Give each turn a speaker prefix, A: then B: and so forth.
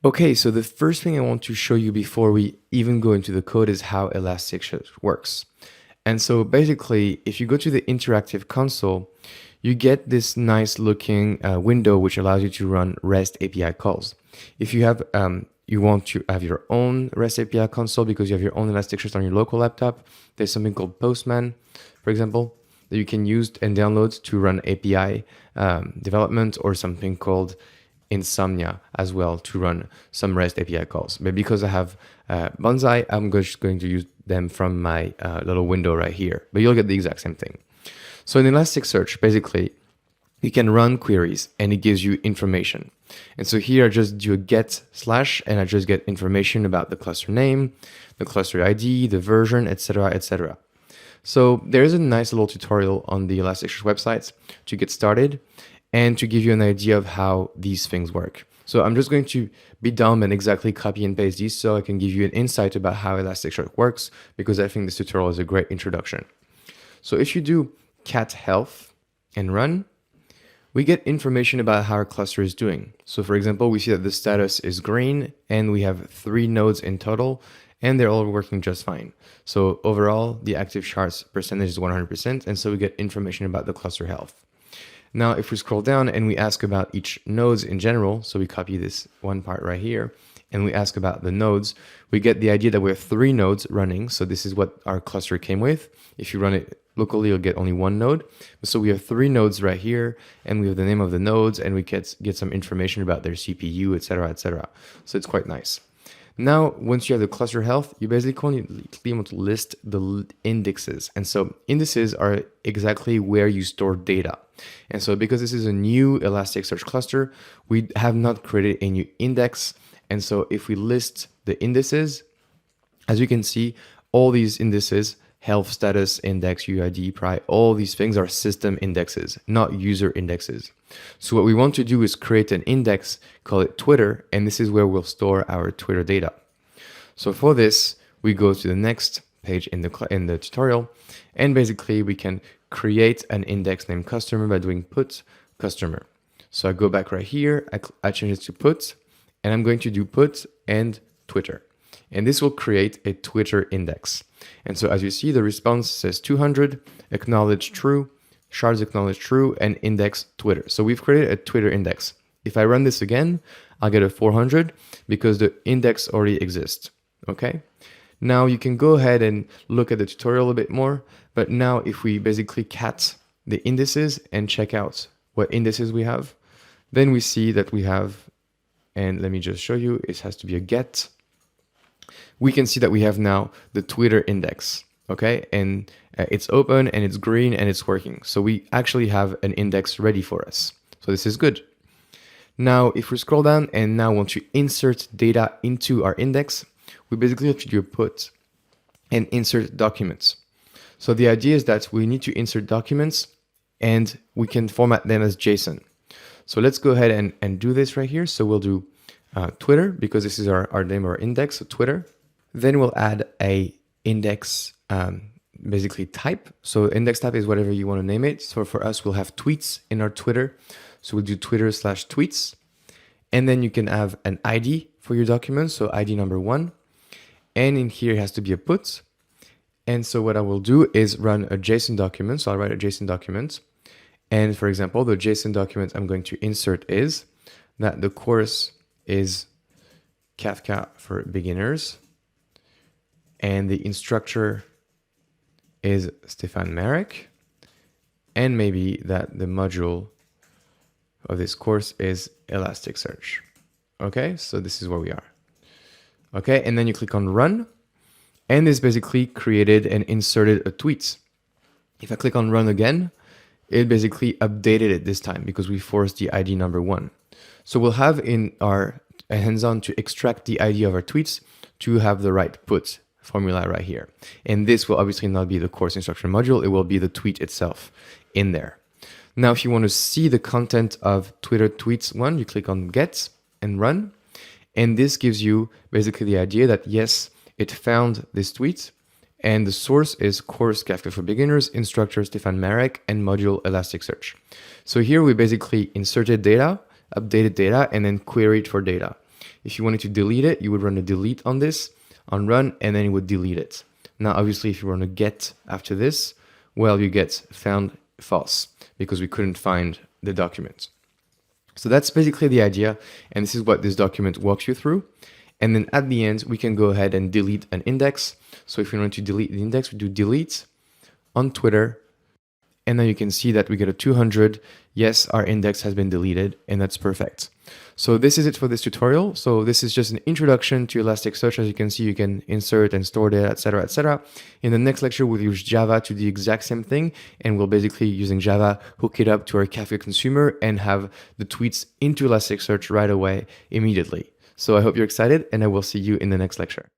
A: Okay, so the first thing I want to show you before we even go into the code is how Elasticsearch works. And so basically, if you go to the interactive console, you get this nice looking window which allows you to run REST API calls. If you have you want to have your own REST API console because you have your own Elasticsearch on your local laptop, there's something called Postman, for example, that you can use and download to run API development, or something called Insomnia as well to run some REST API calls. But because I have Bonsai, I'm just going to use them from my little window right here. But you'll get the exact same thing. So in Elasticsearch, basically, you can run queries and it gives you information. And so here I just do a get slash and I just get information about the cluster name, the cluster ID, the version, etc., etc. So there is a nice little tutorial on the Elasticsearch website to get started and to give you an idea of how these things work. So I'm just going to be dumb and exactly copy and paste these so I can give you an insight about how Elasticsearch works, because I think this tutorial is a great introduction. So if you do cat health and run, we get information about how our cluster is doing. So for example, we see that the status is green and we have 3 nodes in total and they're all working just fine. So overall, the active shards percentage is 100%, and so we get information about the cluster health. Now, if we scroll down and we ask about each nodes in general, so we copy this one part right here, and we ask about the nodes, we get the idea that we have 3 nodes running. So this is what our cluster came with. If you run it locally, you'll get only 1 node. So we have 3 nodes right here, and we have the name of the nodes, and we get some information about their CPU, etc., etc. So it's quite nice. Now, once you have the cluster health, you basically want to list the indexes. And so indices are exactly where you store data. And so because this is a new Elasticsearch cluster, we have not created a new index. And so if we list the indices, as you can see, all these indices, health status, index, UID, pri, all these things are system indexes, not user indexes. So what we want to do is create an index, call it Twitter, and this is where we'll store our Twitter data. So for this, we go to the next page in the tutorial, and basically we can create an index named customer by doing put customer. So I go back right here, I change it to put, and I'm going to do put and Twitter. And this will create a Twitter index. And so as you see, the response says 200, acknowledge true, shards acknowledge true, and index Twitter. So we've created a Twitter index. If I run this again, I'll get a 400 because the index already exists. Okay. Now you can go ahead and look at the tutorial a bit more. But now if we basically cat the indices and check out what indices we have, then we see that we have, and let me just show you, it has to be a get. We can see that we have now the Twitter index, okay? And it's open and it's green and it's working. So we actually have an index ready for us. So this is good. Now, if we scroll down and now want to insert data into our index, we basically have to do a put and insert documents. So the idea is that we need to insert documents and we can format them as JSON. So let's go ahead and do this right here. So we'll do Twitter, because this is our name of our index, so Twitter. Then we'll add a index, basically type. So index type is whatever you want to name it. So for us, we'll have tweets in our Twitter. So we'll do Twitter/tweets. And then you can have an ID for your document. So ID number 1. And in here, it has to be a put. And so what I will do is run a JSON document. So I'll write a JSON document. And for example, the JSON document I'm going to insert is that the course is Kafka for beginners. And the instructor is Stefan Marek. And maybe that the module of this course is Elasticsearch. Okay, so this is where we are. Okay, and then you click on run. And this basically created and inserted a tweet. If I click on run again, it basically updated it this time because we forced the ID number 1. So we'll have in our hands-on to extract the ID of our tweets to have the right put formula right here. And this will obviously not be the course instruction module, it will be the tweet itself in there. Now, if you want to see the content of Twitter tweets 1, you click on get and run. And this gives you basically the idea that yes, it found this tweet and the source is course Kafka for beginners, instructor Stefan Marek, and module Elasticsearch. So here we basically inserted data, updated data, and then queried for data. If you wanted to delete it, you would run a delete on this, on run, and then it would delete it. Now, obviously, if you run a get after this, well, you get found false because we couldn't find the document. So that's basically the idea, and this is what this document walks you through. And then at the end, we can go ahead and delete an index. So if we want to delete the index, we do delete on Twitter, and then you can see that we get a 200. Yes, our index has been deleted, and that's perfect. So this is it for this tutorial. So this is just an introduction to Elasticsearch. As you can see, you can insert and store data, etc., etc. In the next lecture, we'll use Java to do the exact same thing, and we'll basically, using Java, hook it up to our Kafka consumer and have the tweets into Elasticsearch right away, immediately. So I hope you're excited, and I will see you in the next lecture.